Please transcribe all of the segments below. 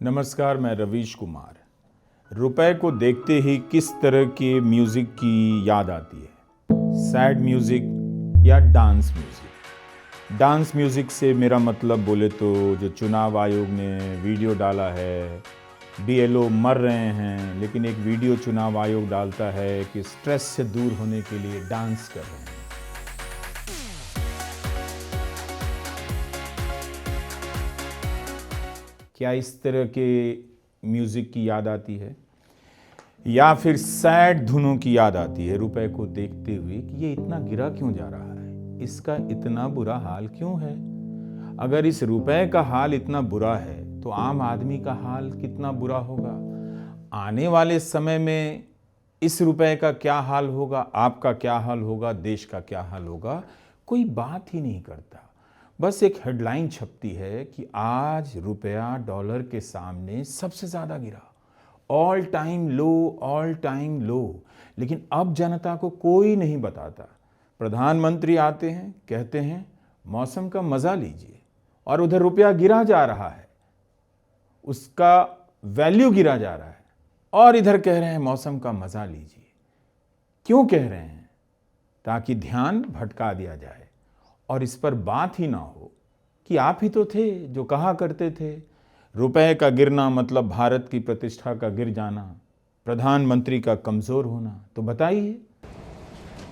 नमस्कार, मैं रवीश कुमार। रुपए को देखते ही किस तरह के म्यूज़िक की याद आती है? सैड म्यूज़िक या डांस म्यूज़िक? डांस म्यूज़िक से मेरा मतलब बोले तो जो चुनाव आयोग ने वीडियो डाला है, बीएलओ मर रहे हैं, लेकिन एक वीडियो चुनाव आयोग डालता है कि स्ट्रेस से दूर होने के लिए डांस कर रहे हैं। क्या इस तरह के म्यूज़िक की याद आती है? या फिर सैड धुनों की याद आती है रुपए को देखते हुए कि ये इतना गिरा क्यों जा रहा है, इसका इतना बुरा हाल क्यों है? अगर इस रुपए का हाल इतना बुरा है तो आम आदमी का हाल कितना बुरा होगा? आने वाले समय में इस रुपए का क्या हाल होगा, आपका क्या हाल होगा, देश का क्या हाल होगा, कोई बात ही नहीं करता। बस एक हेडलाइन छपती है कि आज रुपया डॉलर के सामने सबसे ज़्यादा गिरा, ऑल टाइम लो, ऑल टाइम लो। लेकिन अब जनता को कोई नहीं बताता। प्रधानमंत्री आते हैं, कहते हैं मौसम का मज़ा लीजिए, और उधर रुपया गिरा जा रहा है, उसका वैल्यू गिरा जा रहा है, और इधर कह रहे हैं मौसम का मज़ा लीजिए। क्यों कह रहे हैं? ताकि ध्यान भटका दिया जाए और इस पर बात ही ना हो कि आप ही तो थे जो कहा करते थे रुपए का गिरना मतलब भारत की प्रतिष्ठा का गिर जाना, प्रधानमंत्री का कमजोर होना। तो बताइए,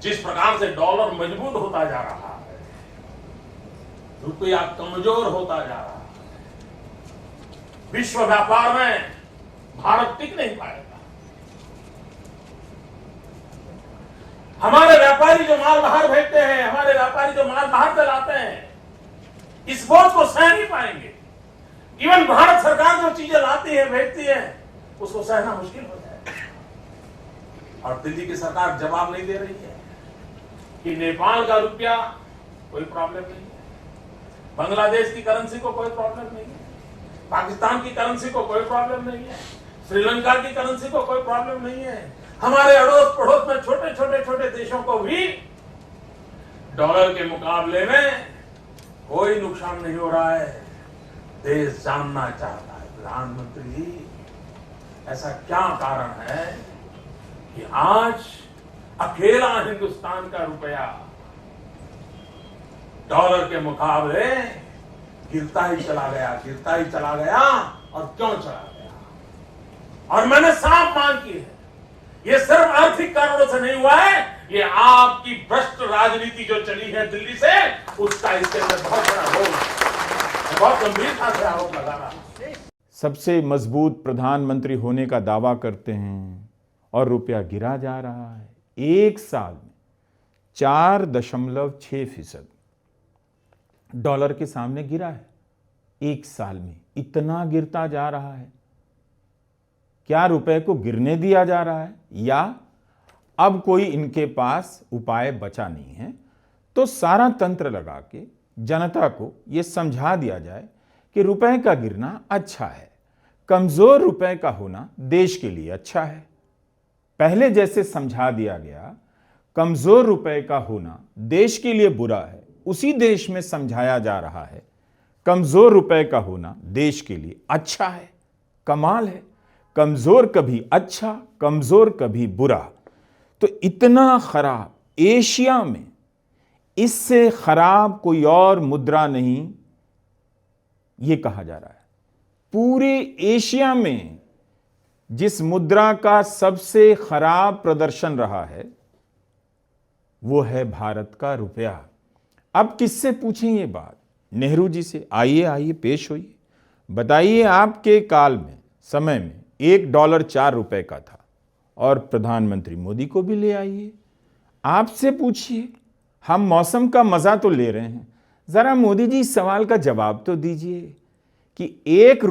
जिस प्रकार से डॉलर मजबूत होता जा रहा है, रुपया कमजोर होता जा रहा है, विश्व व्यापार में भारत टिक नहीं पाएगा। हमारे व्यापारी जो माल बाहर भेजते हैं, हमारे व्यापारी जो माल बाहर से लाते हैं, इस बोझ को सह नहीं पाएंगे। इवन भारत सरकार जो चीजें लाती है, भेजती है, उसको सहना मुश्किल हो जाएगा। और दिल्ली की सरकार जवाब नहीं दे रही है कि नेपाल का रुपया कोई प्रॉब्लम नहीं है, बांग्लादेश की करेंसी को कोई प्रॉब्लम नहीं है, पाकिस्तान की करेंसी को कोई प्रॉब्लम नहीं है, श्रीलंका की करेंसी को कोई प्रॉब्लम नहीं है। हमारे अड़ोस पड़ोस में छोटे देशों को भी डॉलर के मुकाबले में कोई नुकसान नहीं हो रहा है। देश जानना चाहता है, प्रधानमंत्री जी, ऐसा क्या कारण है कि आज अकेला हिंदुस्तान का रुपया डॉलर के मुकाबले गिरता ही चला गया, गिरता ही चला गया, और क्यों चला गया? और मैंने साफ मांग की है, ये सिर्फ आर्थिक कारणों से नहीं हुआ है, ये आपकी भ्रष्ट राजनीति जो चली है दिल्ली से, उसका इसके अंदर बहुत बड़ा रोल है। बहुत गंभीरता से आरोप लगा रहा है। सबसे मजबूत प्रधानमंत्री होने का दावा करते हैं और रुपया गिरा जा रहा है। एक साल में 4.6% डॉलर के सामने गिरा है। एक साल में इतना गिरता जा रहा है। क्या रुपए को गिरने दिया जा रहा है, या अब कोई इनके पास उपाय बचा नहीं है तो सारा तंत्र लगा के जनता को यह समझा दिया जाए कि रुपए का गिरना अच्छा है, कमजोर रुपए का होना देश के लिए अच्छा है। पहले जैसे समझा दिया गया कमजोर रुपए का होना देश के लिए बुरा है, उसी देश में समझाया जा रहा है कमजोर रुपए का होना देश के लिए अच्छा है। कमाल है, कमजोर कभी अच्छा, कमजोर कभी बुरा। तो इतना खराब, एशिया में इससे खराब कोई और मुद्रा नहीं, ये कहा जा रहा है। पूरे एशिया में जिस मुद्रा का सबसे खराब प्रदर्शन रहा है वो है भारत का रुपया। अब किससे पूछें ये बात? नेहरू जी से। आइए पेश होइए, बताइए आपके काल में, समय में $1 4 का था, और प्रधानमंत्री मोदी को भी ले आइए, आपसे पूछिए। हम मौसम का मजा तो ले रहे हैं, जरा मोदी जी इस सवाल का जवाब तो दीजिए कि $1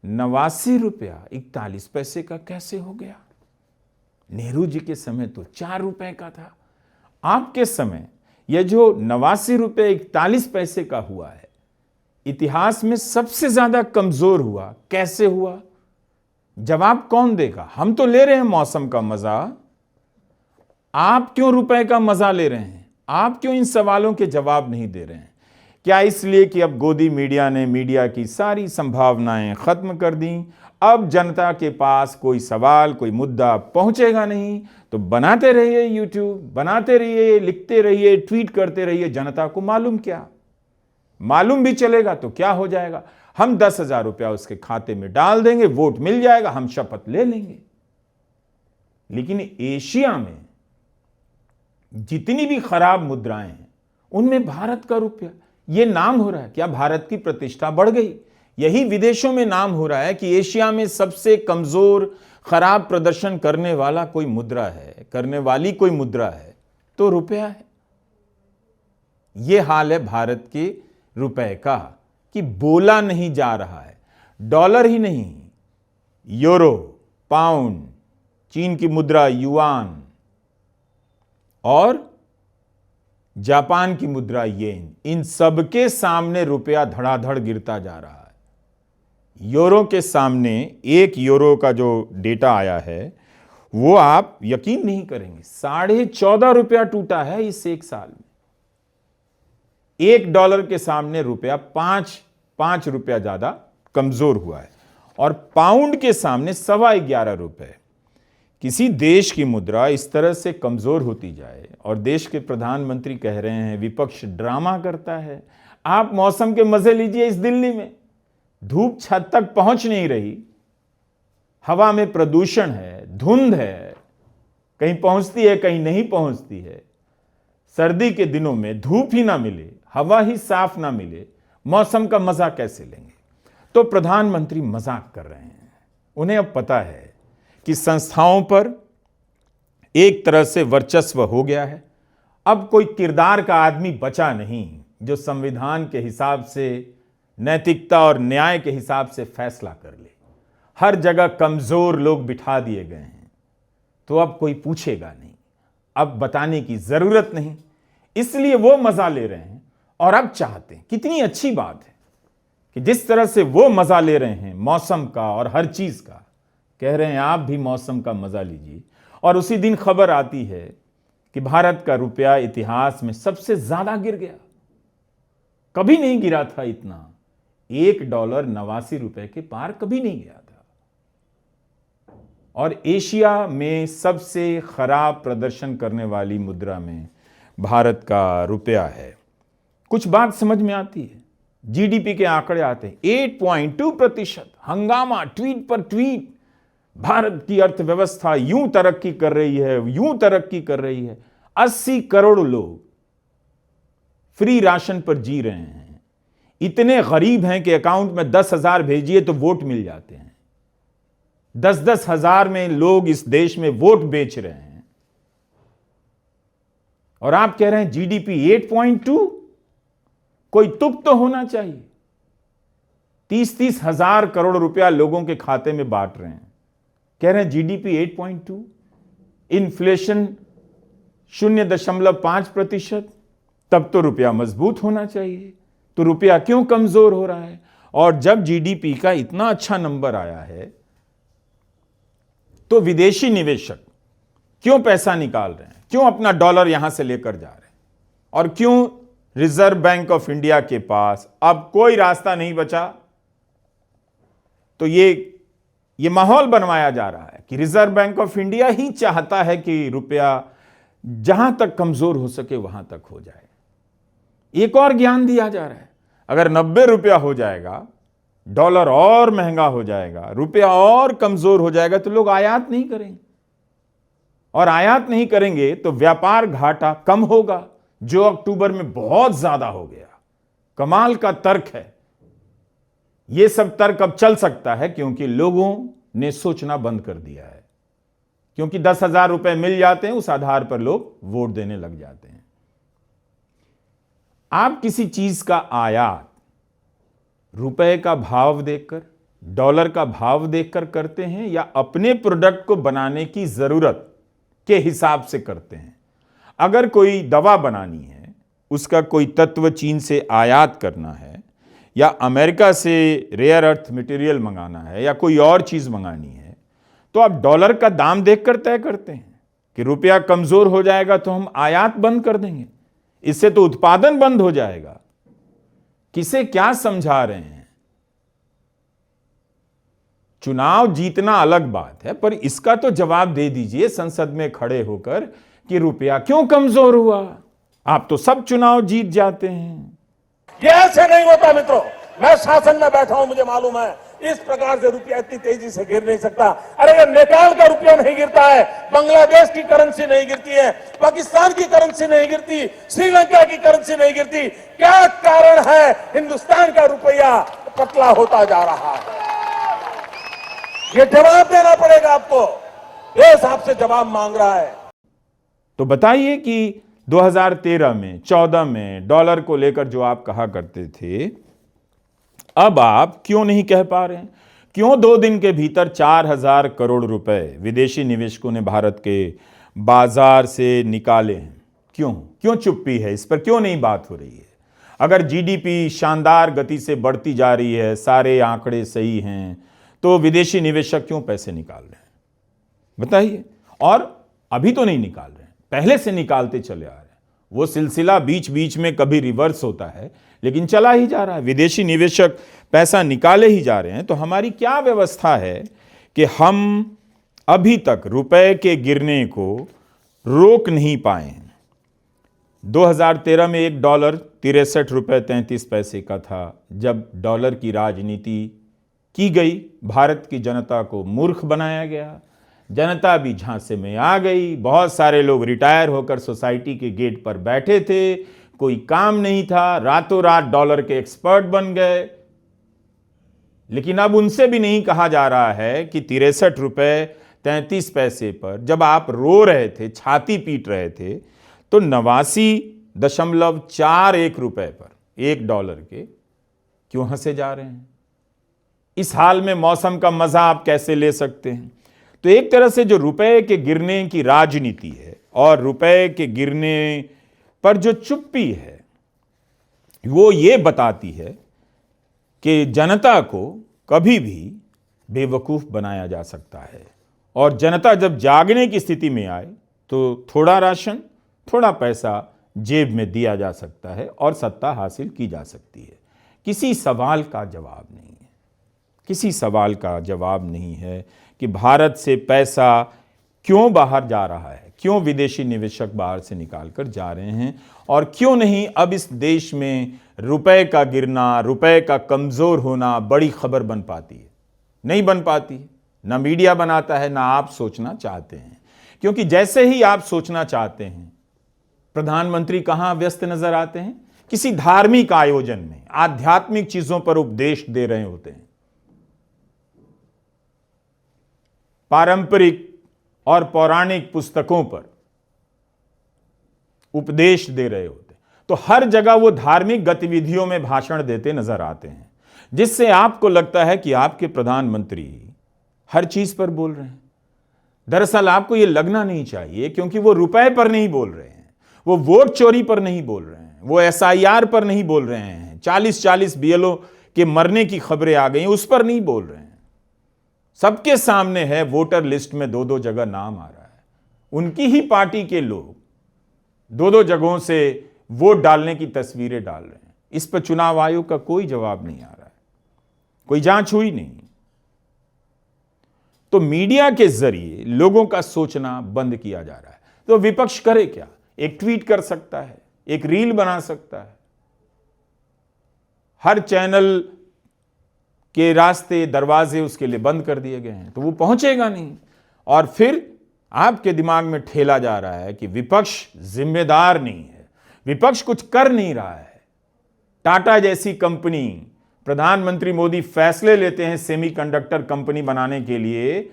$89.41 का कैसे हो गया? नेहरू जी के समय तो $4 का था। आपके समय यह जो $89.41 का हुआ है, इतिहास में सबसे ज्यादा कमजोर हुआ। कैसे हुआ? जवाब कौन देगा? हम तो ले रहे हैं मौसम का मजा, आप क्यों रुपए का मजा ले रहे हैं? आप क्यों इन सवालों के जवाब नहीं दे रहे हैं क्या इसलिए कि अब गोदी मीडिया ने मीडिया की सारी संभावनाएं खत्म कर दी, अब जनता के पास कोई सवाल, कोई मुद्दा पहुंचेगा नहीं, तो बनाते रहिए यूट्यूब, बनाते रहिए, लिखते रहिए, ट्वीट करते रहिए। जनता को मालूम क्या, मालूम भी चलेगा तो क्या हो जाएगा, हम 10,000 रुपया उसके खाते में डाल देंगे, वोट मिल जाएगा, हम शपथ ले लेंगे। लेकिन एशिया में जितनी भी खराब मुद्राएं हैं उनमें भारत का रुपया, ये नाम हो रहा है। क्या भारत की प्रतिष्ठा बढ़ गई? यही विदेशों में नाम हो रहा है कि एशिया में सबसे कमजोर, खराब प्रदर्शन करने वाला कोई मुद्रा है, करने वाली कोई मुद्रा है तो रुपया है। यह हाल है भारत के रुपए का कि बोला नहीं जा रहा है। डॉलर ही नहीं, यूरो, पाउंड, चीन की मुद्रा युआन और जापान की मुद्रा येन, इन सबके सामने रुपया धड़ाधड़ गिरता जा रहा है। यूरो के सामने 1 यूरो का जो डेटा आया है वो आप यकीन नहीं करेंगे, 14.5 रुपया टूटा है इस 1 साल में। 1 डॉलर के सामने रुपया 5 रुपया ज्यादा कमजोर हुआ है और पाउंड के सामने 11.25 रुपए। किसी देश की मुद्रा इस तरह से कमजोर होती जाए और देश के प्रधानमंत्री कह रहे हैं विपक्ष ड्रामा करता है। आप मौसम के मजे लीजिए। इस दिल्ली में धूप छत तक पहुंच नहीं रही, हवा में प्रदूषण है, धुंध है, कहीं पहुंचती है कहीं नहीं पहुंचती है। सर्दी के दिनों में धूप ही ना मिले, हवा ही साफ ना मिले, मौसम का मजा कैसे लेंगे? तो प्रधानमंत्री मजाक कर रहे हैं। उन्हें अब पता है कि संस्थाओं पर एक तरह से वर्चस्व हो गया है। अब कोई किरदार का आदमी बचा नहीं जो संविधान के हिसाब से, नैतिकता और न्याय के हिसाब से फैसला कर ले। हर जगह कमजोर लोग बिठा दिए गए हैं, तो अब कोई पूछेगा नहीं, अब बताने की जरूरत नहीं, इसलिए वो मजा ले रहे हैं। और अब चाहते हैं, कितनी अच्छी बात है कि जिस तरह से वो मजा ले रहे हैं मौसम का और हर चीज का, कह रहे हैं आप भी मौसम का मजा लीजिए। और उसी दिन खबर आती है कि भारत का रुपया इतिहास में सबसे ज्यादा गिर गया। कभी नहीं गिरा था इतना, $1 89 रुपए के पार कभी नहीं गया था। और एशिया में सबसे खराब प्रदर्शन करने वाली मुद्रा में भारत का रुपया है। कुछ बात समझ में आती है। जीडीपी के आंकड़े आते हैं 8.2%। हंगामा, ट्वीट पर ट्वीट, भारत की अर्थव्यवस्था यूं तरक्की कर रही है, यूं तरक्की कर रही है। 80 करोड़ लोग फ्री राशन पर जी रहे हैं। इतने गरीब हैं कि अकाउंट में 10,000 भेजिए तो वोट मिल जाते हैं। 10-10 हजार में लोग इस देश में वोट बेच रहे हैं। और आप कह रहे हैं जीडीपी 8.2? कोई तुक तो होना चाहिए। 30-30 हजार करोड़ रुपया लोगों के खाते में बांट रहे हैं, कह रहे हैं जीडीपी 8.2, इन्फ्लेशन 0.5%। तब तो रुपया मजबूत होना चाहिए। तो रुपया क्यों कमजोर हो रहा है? और जब जीडीपी का इतना अच्छा नंबर आया है तो विदेशी निवेशक क्यों पैसा निकाल रहे हैं, क्यों अपना डॉलर यहां से लेकर जा रहे हैं? और क्यों रिजर्व बैंक ऑफ इंडिया के पास अब कोई रास्ता नहीं बचा? तो ये माहौल बनवाया जा रहा है कि रिजर्व बैंक ऑफ इंडिया ही चाहता है कि रुपया जहां तक कमजोर हो सके वहां तक हो जाए। एक और ज्ञान दिया जा रहा है, अगर 90 रुपया हो जाएगा, डॉलर और महंगा हो जाएगा, रुपया और कमजोर हो जाएगा, तो लोग आयात नहीं करेंगे। और आयात नहीं करेंगे तो व्यापार घाटा कम होगा, जो अक्टूबर में बहुत ज्यादा हो गया। कमाल का तर्क है। यह सब तर्क अब चल सकता है क्योंकि लोगों ने सोचना बंद कर दिया है। क्योंकि 10,000 रुपए मिल जाते हैं, उस आधार पर लोग वोट देने लग जाते हैं। आप किसी चीज का आयात रुपए का भाव देखकर, डॉलर का भाव देखकर करते हैं या अपने प्रोडक्ट को बनाने की जरूरत के हिसाब से करते हैं? अगर कोई दवा बनानी है, उसका कोई तत्व चीन से आयात करना है या अमेरिका से रेयर अर्थ मटेरियल मंगाना है या कोई और चीज मंगानी है, तो आप डॉलर का दाम देखकर तय करते हैं कि रुपया कमजोर हो जाएगा तो हम आयात बंद कर देंगे, इससे तो उत्पादन बंद हो जाएगा। किसे क्या समझा रहे हैं? चुनाव जीतना अलग बात है, पर इसका तो जवाब दे दीजिए संसद में खड़े होकर कि रुपया क्यों कमजोर हुआ? आप तो सब चुनाव जीत जाते हैं। ये ऐसे नहीं होता मित्रों। मैं शासन में बैठा हूं, मुझे मालूम है इस प्रकार से रुपया इतनी तेजी से गिर नहीं सकता। अरे ये नेपाल का रुपया नहीं गिरता है, बांग्लादेश की करेंसी नहीं गिरती है, पाकिस्तान की करेंसी नहीं गिरती, श्रीलंका की करेंसी नहीं गिरती। क्या कारण है हिंदुस्तान का रुपया पतला होता जा रहा है? ये जवाब देना पड़ेगा आपको। देश आपसे जवाब मांग रहा है। तो बताइए कि 2013 में 14 में डॉलर को लेकर जो आप कहा करते थे, अब आप क्यों नहीं कह पा रहे हैं? क्यों 2 दिन के भीतर 4,000 करोड़ रुपए विदेशी निवेशकों ने भारत के बाजार से निकाले हैं? क्यों चुप्पी है? इस पर क्यों नहीं बात हो रही है? अगर जीडीपी शानदार गति से बढ़ती जा रही है, सारे आंकड़े सही हैं, तो विदेशी निवेशक क्यों पैसे निकाल रहे हैं? बताइए। और अभी तो नहीं निकाल रहे हैं, पहले से निकालते चले आ रहे हैं। वो सिलसिला बीच बीच में कभी रिवर्स होता है, लेकिन चला ही जा रहा है। विदेशी निवेशक पैसा निकाले ही जा रहे हैं। तो हमारी क्या व्यवस्था है कि हम अभी तक रुपए के गिरने को रोक नहीं पाए हैं? 2013 में $1 63.33 का था। जब डॉलर की राजनीति की गई, भारत की जनता को मूर्ख बनाया गया, जनता भी झांसे में आ गई। बहुत सारे लोग रिटायर होकर सोसाइटी के गेट पर बैठे थे, कोई काम नहीं था, रातों रात डॉलर के एक्सपर्ट बन गए। लेकिन अब उनसे भी नहीं कहा जा रहा है कि $63.33 पर जब आप रो रहे थे, छाती पीट रहे थे, तो 89.41 रुपए पर $1 के क्यों हंसे जा रहे हैं? इस हाल में मौसम का मजा आप कैसे ले सकते हैं? तो एक तरह से जो रुपए के गिरने की राजनीति है और रुपए के गिरने पर जो चुप्पी है, वो ये बताती है कि जनता को कभी भी बेवकूफ बनाया जा सकता है। और जनता जब जागने की स्थिति में आए तो थोड़ा राशन, थोड़ा पैसा जेब में दिया जा सकता है और सत्ता हासिल की जा सकती है। किसी सवाल का जवाब नहीं है, किसी सवाल का जवाब नहीं है कि भारत से पैसा क्यों बाहर जा रहा है, क्यों विदेशी निवेशक बाहर से निकाल कर जा रहे हैं, और क्यों नहीं अब इस देश में रुपए का गिरना, रुपए का कमज़ोर होना बड़ी खबर बन पाती है? नहीं बन पाती। ना मीडिया बनाता है, ना आप सोचना चाहते हैं। क्योंकि जैसे ही आप सोचना चाहते हैं, प्रधानमंत्री कहाँ व्यस्त नजर आते हैं? किसी धार्मिक आयोजन में आध्यात्मिक चीजों पर उपदेश दे रहे होते हैं, पारंपरिक और पौराणिक पुस्तकों पर उपदेश दे रहे होते हैं। तो हर जगह वो धार्मिक गतिविधियों में भाषण देते नजर आते हैं, जिससे आपको लगता है कि आपके प्रधानमंत्री हर चीज पर बोल रहे हैं। दरअसल आपको यह लगना नहीं चाहिए, क्योंकि वो रुपए पर नहीं बोल रहे हैं, वो वोट चोरी पर नहीं बोल रहे हैं, वो SIR पर नहीं बोल रहे हैं, 40-40 BLO के मरने की खबरें आ गई उस पर नहीं बोल रहे हैं। सबके सामने है, वोटर लिस्ट में 2-2 जगह नाम आ रहा है। उनकी ही पार्टी के लोग 2-2 जगहों से वोट डालने की तस्वीरें डाल रहे हैं। इस पर चुनाव आयोग का कोई जवाब नहीं आ रहा है, कोई जांच हुई नहीं। तो मीडिया के जरिए लोगों का सोचना बंद किया जा रहा है। तो विपक्ष करे क्या? एक ट्वीट कर सकता है, एक रील बना सकता है। हर चैनल के रास्ते, दरवाजे उसके लिए बंद कर दिए गए हैं, तो वो पहुंचेगा नहीं। और फिर आपके दिमाग में ठेला जा रहा है कि विपक्ष जिम्मेदार नहीं है, विपक्ष कुछ कर नहीं रहा है। टाटा जैसी कंपनी, प्रधानमंत्री मोदी फैसले लेते हैं सेमीकंडक्टर कंपनी बनाने के लिए,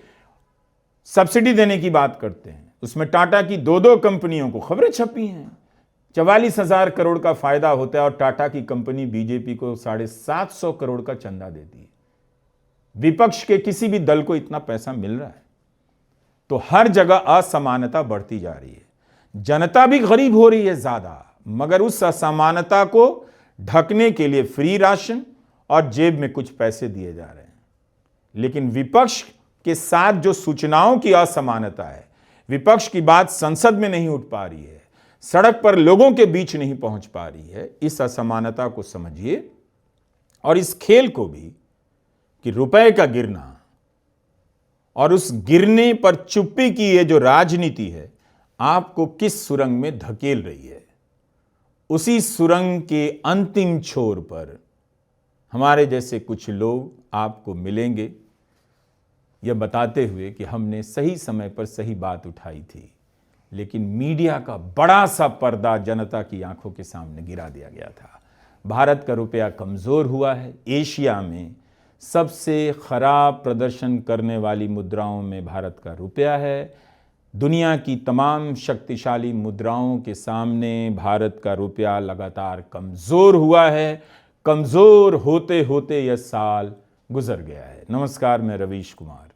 सब्सिडी देने की बात करते हैं। उसमें टाटा की 2-2 कंपनियों को खबरें छपी हैं, 44,000 करोड़ का फायदा होता है और टाटा की कंपनी बीजेपी को 750 करोड़ का चंदा देती है। विपक्ष के किसी भी दल को इतना पैसा मिल रहा है? तो हर जगह असमानता बढ़ती जा रही है, जनता भी गरीब हो रही है ज्यादा, मगर उस असमानता को ढकने के लिए फ्री राशन और जेब में कुछ पैसे दिए जा रहे हैं। लेकिन विपक्ष के साथ जो सूचनाओं की असमानता है, विपक्ष की बात संसद में नहीं उठ पा रही है, सड़क पर लोगों के बीच नहीं पहुंच पा रही है, इस असमानता को समझिए और इस खेल को भी कि रुपए का गिरना और उस गिरने पर चुप्पी की ये जो राजनीति है आपको किस सुरंग में धकेल रही है, उसी सुरंग के अंतिम छोर पर हमारे जैसे कुछ लोग आपको मिलेंगे, यह बताते हुए कि हमने सही समय पर सही बात उठाई थी, लेकिन मीडिया का बड़ा सा पर्दा जनता की आंखों के सामने गिरा दिया गया था। भारत का रुपया कमज़ोर हुआ है। एशिया में सबसे खराब प्रदर्शन करने वाली मुद्राओं में भारत का रुपया है। दुनिया की तमाम शक्तिशाली मुद्राओं के सामने भारत का रुपया लगातार कमज़ोर हुआ है। कमज़ोर होते होते यह साल गुजर गया है। नमस्कार, मैं रवीश कुमार।